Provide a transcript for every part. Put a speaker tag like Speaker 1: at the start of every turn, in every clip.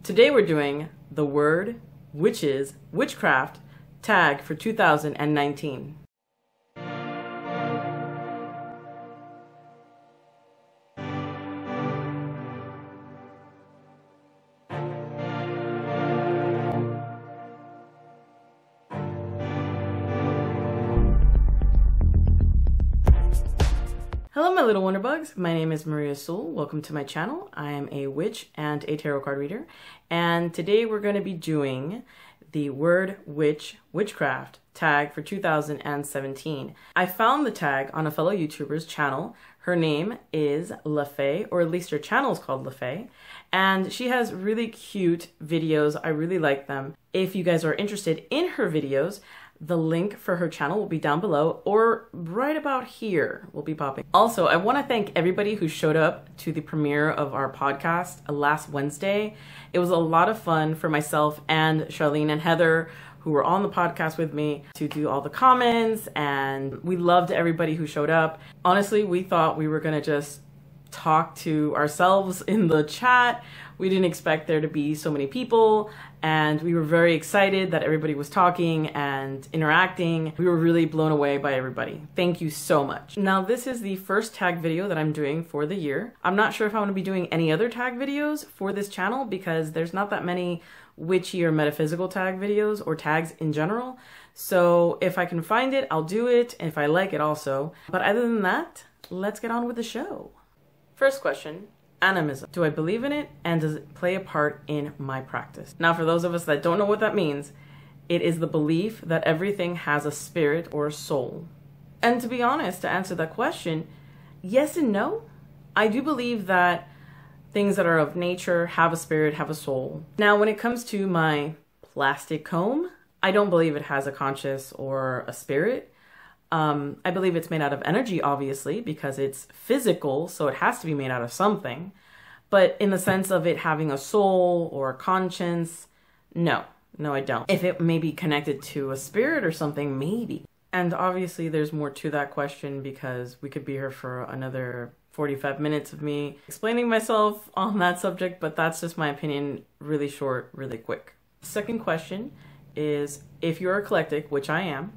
Speaker 1: Today we're doing the word, witches, witchcraft tag for 2019. Hello my little wonderbugs, my name is Maria Soul. Welcome to my channel. I am a witch and a tarot card reader, and today we're going to be doing the word witch, witchcraft tag for 2017. I found the tag on a fellow YouTuber's channel. Her name is LaFay, or at least her channel is called LaFay, and she has really cute videos. I really like them. If you guys are interested in her videos, the link for her channel will be down below, or right about here will be popping. Also, I want to thank everybody who showed up to the premiere of our podcast last Wednesday. It was a lot of fun for myself and Charlene and Heather, who were on the podcast with me, to do all the comments, and we loved everybody who showed up. Honestly, we thought we were gonna just talk to ourselves in the chat. We didn't expect there to be so many people, and we were very excited that everybody was talking and interacting. We were really blown away by everybody. Thank you so much. Now, this is the first tag video that I'm doing for the year. I'm not sure if I'm going to be doing any other tag videos for this channel because there's not that many witchy or metaphysical tag videos or tags in general. So if I can find it, I'll do it, and if I like it also. But other than that, let's get on with the show. First question. Animism. Do I believe in it, and does it play a part in my practice? Now, for those of us that don't know what that means, it is the belief that everything has a spirit or a soul. And to be honest, to answer that question, yes and no. I do believe that things that are of nature have a spirit, have a soul. Now, when it comes to my plastic comb, I don't believe it has a conscious or a spirit. I believe it's made out of energy, obviously, because it's physical, so it has to be made out of something. But in the sense of it having a soul or a conscience, no, I don't. If it may be connected to a spirit or something, maybe. And obviously there's more to that question because we could be here for another 45 minutes of me explaining myself on that subject, but that's just my opinion, really short, really quick. Second question is, if you're eclectic, which I am,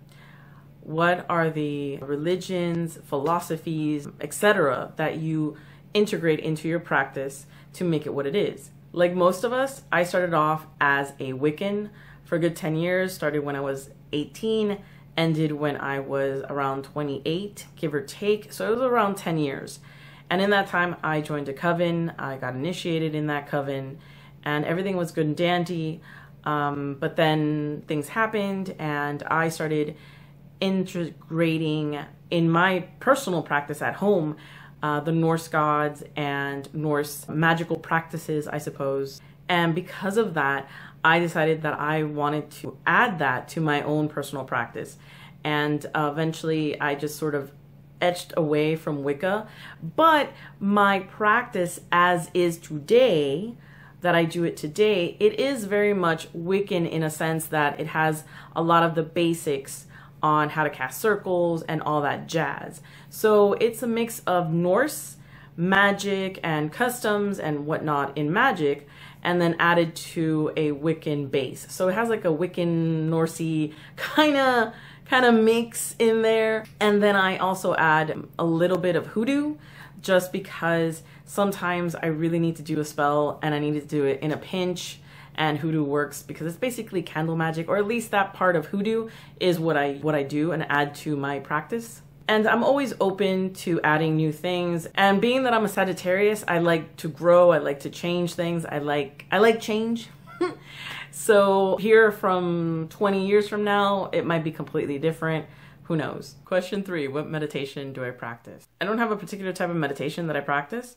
Speaker 1: what are the religions, philosophies, etc. that you integrate into your practice to make it what it is? Like most of us, I started off as a Wiccan for a good 10 years, started when I was 18, ended when I was around 28, give or take. So it was around 10 years. And in that time, I joined a coven, I got initiated in that coven, and everything was good and dandy. But then things happened, and I started integrating in my personal practice at home the Norse gods and Norse magical practices, I suppose. And because of that, I decided that I wanted to add that to my own personal practice. And eventually I just sort of etched away from Wicca. But my practice as is today, that I do it today, it is very much Wiccan in a sense that it has a lot of the basics on how to cast circles and all that jazz. So it's a mix of Norse magic and customs and whatnot in magic, and then added to a Wiccan base. So it has like a Wiccan Norsey kind of mix in there. And then I also add a little bit of hoodoo, just because sometimes I really need to do a spell and I need to do it in a pinch. And hoodoo works because it's basically candle magic, or at least that part of hoodoo is what I do and add to my practice. And I'm always open to adding new things. And being that I'm a Sagittarius, I like to grow, I like to change things. I like change. So here from 20 years from now, it might be completely different. Who knows? Question 3, what meditation do I practice? I don't have a particular type of meditation that I practice.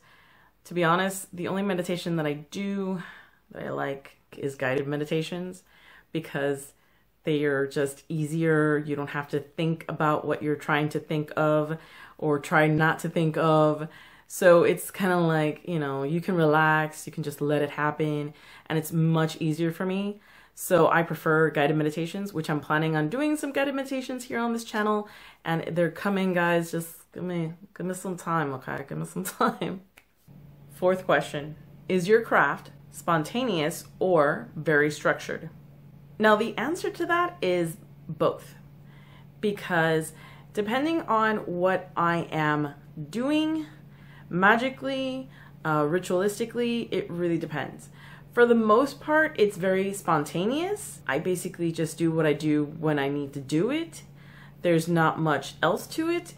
Speaker 1: To be honest, the only meditation that I do that I like is guided meditations, because they are just easier. You don't have to think about what you're trying to think of or try not to think of. So it's kind of like, you know, you can relax, you can just let it happen, and it's much easier for me. So I prefer guided meditations, which I'm planning on doing some guided meditations here on this channel, and they're coming, guys. Just give me some time, okay? Give me some time. Fourth question. Is your craft spontaneous, or very structured? Now, the answer to that is both, because depending on what I am doing magically, ritualistically, it really depends. For the most part, it's very spontaneous. I basically just do what I do when I need to do it. There's not much else to it.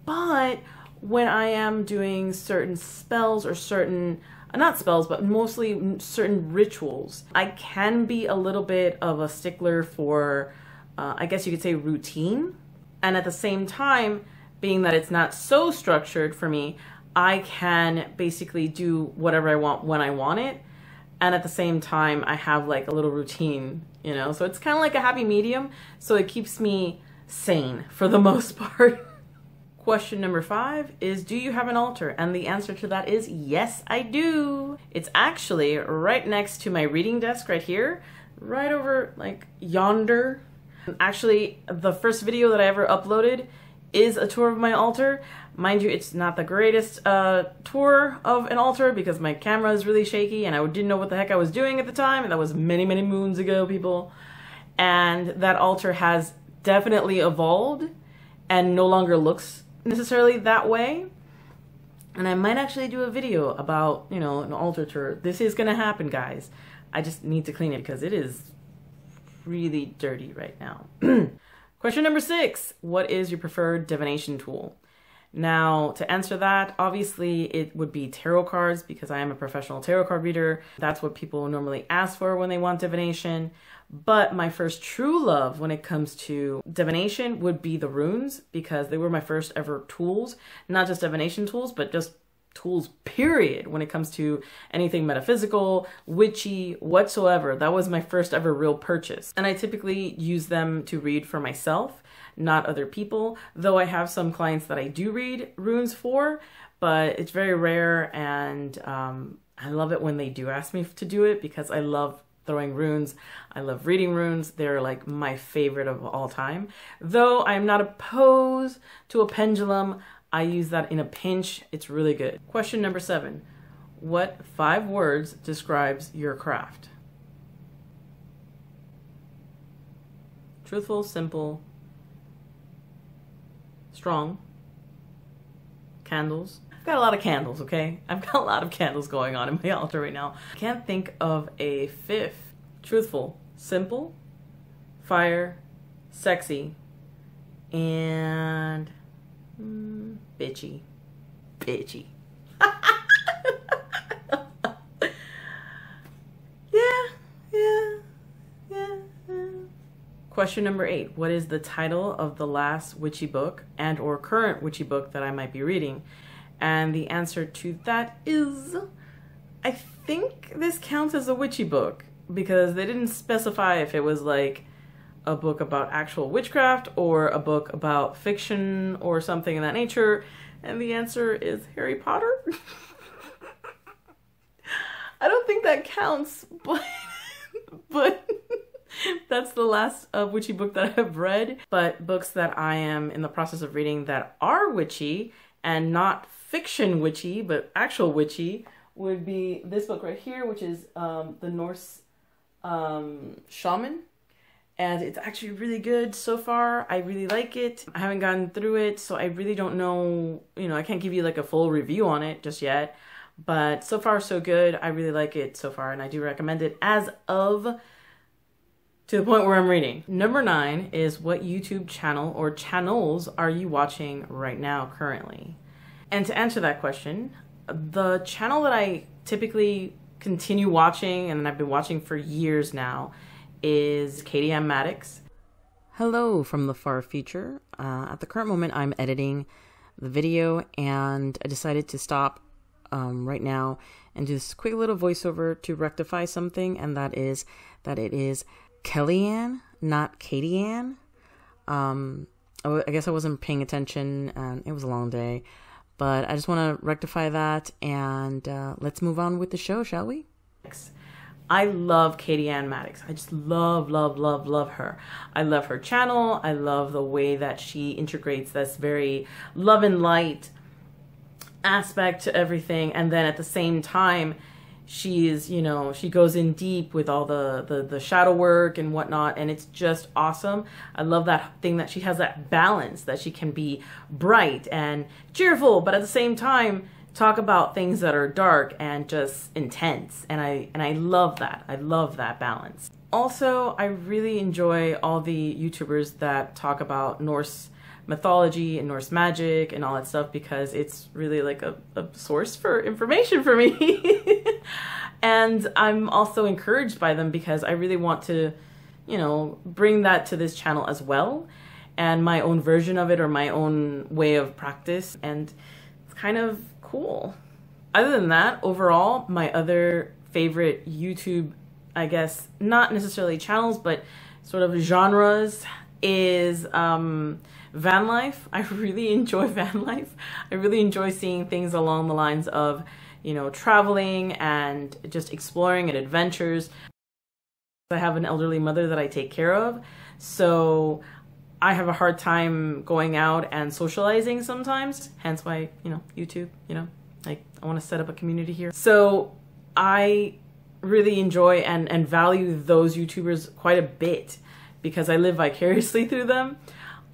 Speaker 1: But when I am doing certain spells or certain, not spells, but mostly certain rituals, I can be a little bit of a stickler for, I guess you could say, routine. And at the same time, being that it's not so structured for me, I can basically do whatever I want when I want it. And at the same time, I have like a little routine, you know? So it's kind of like a happy medium. So it keeps me sane for the most part. Question number 5 is, do you have an altar? And the answer to that is yes, I do. It's actually right next to my reading desk right here, right over like yonder. Actually, the first video that I ever uploaded is a tour of my altar. Mind you, it's not the greatest tour of an altar because my camera is really shaky and I didn't know what the heck I was doing at the time. And that was many, many moons ago, people. And that altar has definitely evolved and no longer looks necessarily that way. And I might actually do a video about, you know, an altar tour. This is gonna happen, guys. I just need to clean it because it is really dirty right now. Question number 6, what is your preferred divination tool? Now, to answer that, obviously it would be tarot cards because I am a professional tarot card reader. That's what people normally ask for when they want divination. But my first true love when it comes to divination would be the runes, because they were my first ever tools. Not just divination tools, but just tools, period, when it comes to anything metaphysical, witchy, whatsoever. That was my first ever real purchase. And I typically use them to read for myself, not other people, though I have some clients that I do read runes for, but it's very rare. And I love it when they do ask me to do it because I love throwing runes. I love reading runes. They're like my favorite of all time. Though I'm not opposed to a pendulum, I use that in a pinch. It's really good. Question number 7. What 5 words describes your craft? Truthful, simple, strong, candles. I've got a lot of candles, okay? I've got a lot of candles going on in my altar right now. I can't think of a 5th. Truthful, simple, fire, sexy, and bitchy. Bitchy. Yeah. Question number 8. What is the title of the last witchy book and or current witchy book that I might be reading? And the answer to that is, I think this counts as a witchy book because they didn't specify if it was like a book about actual witchcraft or a book about fiction or something of that nature. And the answer is Harry Potter. I don't think that counts, but that's the last witchy book that I've read. But books that I am in the process of reading that are witchy and not fiction witchy, but actual witchy, would be this book right here, which is the Norse Shaman. And it's actually really good so far. I really like it. I haven't gotten through it, so I really don't know, you know, I can't give you like a full review on it just yet. But so far, so good. I really like it so far, and I do recommend it as of to the point where I'm reading. Number 9 is, what YouTube channel or channels are you watching right now currently? And to answer that question, the channel that I typically continue watching, and I've been watching for years now, is Katie M. Maddox. Hello from the far future. At the current moment, I'm editing the video, and I decided to stop right now and do this quick little voiceover to rectify something, and that is that it is Kellyanne, not Katie Ann. I guess I wasn't paying attention, and it was a long day, but I just want to rectify that, and let's move on with the show, shall we? I love Katie Ann Maddox. I just love her. I love her channel. I love the way that she integrates this very love and light aspect to everything. And then at the same time, she is, you know, she goes in deep with all the shadow work and whatnot, and it's just awesome. I love that thing that she has that balance, that she can be bright and cheerful, but at the same time talk about things that are dark and just intense. And I love that. I love that balance. Also, I really enjoy all the YouTubers that talk about Norse mythology and Norse magic and all that stuff, because it's really like a source for information for me. And I'm also encouraged by them because I really want to, you know, bring that to this channel as well, and my own version of it, or my own way of practice, and it's kind of cool. Other than that, overall, my other favorite YouTube, I guess, not necessarily channels, but sort of genres, is van life. I really enjoy van life. I really enjoy seeing things along the lines of, you know, traveling and just exploring and adventures. I have an elderly mother that I take care of, so I have a hard time going out and socializing sometimes, hence why, you know, YouTube, you know, like I want to set up a community here. So I really enjoy and value those YouTubers quite a bit because I live vicariously through them.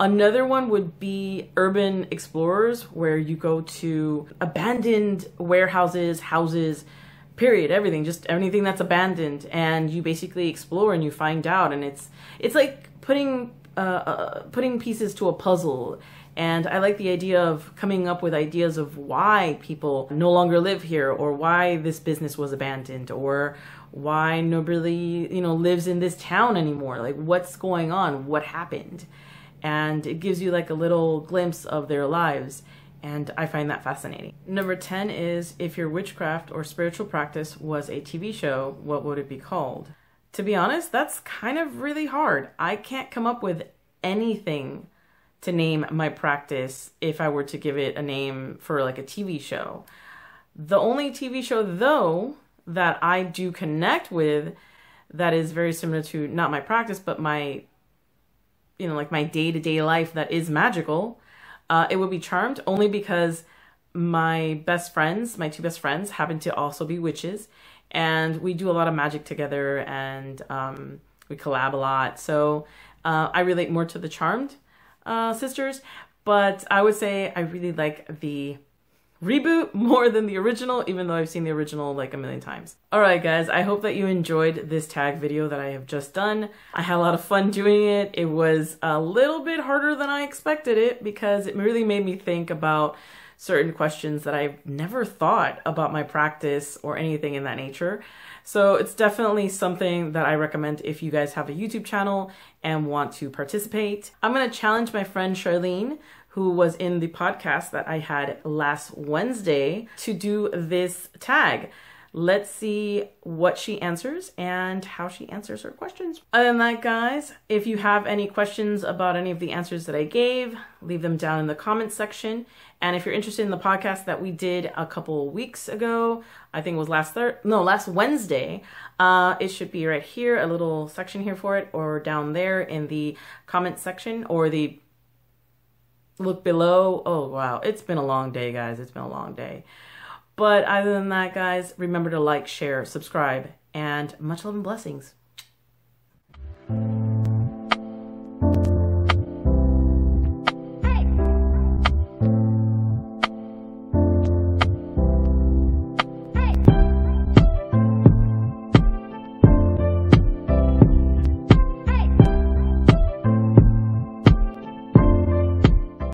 Speaker 1: Another one would be urban explorers, where you go to abandoned warehouses, houses, period, everything, just anything that's abandoned, and you basically explore and you find out, and it's like putting pieces to a puzzle. And I like the idea of coming up with ideas of why people no longer live here, or why this business was abandoned, or why nobody, you know, lives in this town anymore. Like, what's going on? What happened? And it gives you like a little glimpse of their lives, and I find that fascinating. Number 10 is, if your witchcraft or spiritual practice was a TV show, what would it be called? To be honest, that's kind of really hard. I can't come up with anything to name my practice if I were to give it a name for like a TV show. The only TV show though that I do connect with that is very similar to not my practice, but my, you know, like my day-to-day life that is magical, it would be Charmed, only because my best friends, my two best friends, happen to also be witches, and we do a lot of magic together, and we collab a lot. So I relate more to the Charmed sisters, but I would say I really like the reboot more than the original, even though I've seen the original like a million times. Alright guys, I hope that you enjoyed this tag video that I have just done. I had a lot of fun doing it. It was a little bit harder than I expected it, because it really made me think about certain questions that I've never thought about my practice or anything in that nature. So it's definitely something that I recommend if you guys have a YouTube channel and want to participate. I'm going to challenge my friend Charlene, who was in the podcast that I had last Wednesday, to do this tag. Let's see what she answers and how she answers her questions. Other than that, guys, if you have any questions about any of the answers that I gave, leave them down in the comments section. And if you're interested in the podcast that we did a couple weeks ago, I think it was last Wednesday, it should be right here, a little section here for it, or down there in the comment section, or the look below. Oh wow, it's been a long day, guys. It's been a long day. But other than that, guys, remember to like, share, subscribe, and much love and blessings.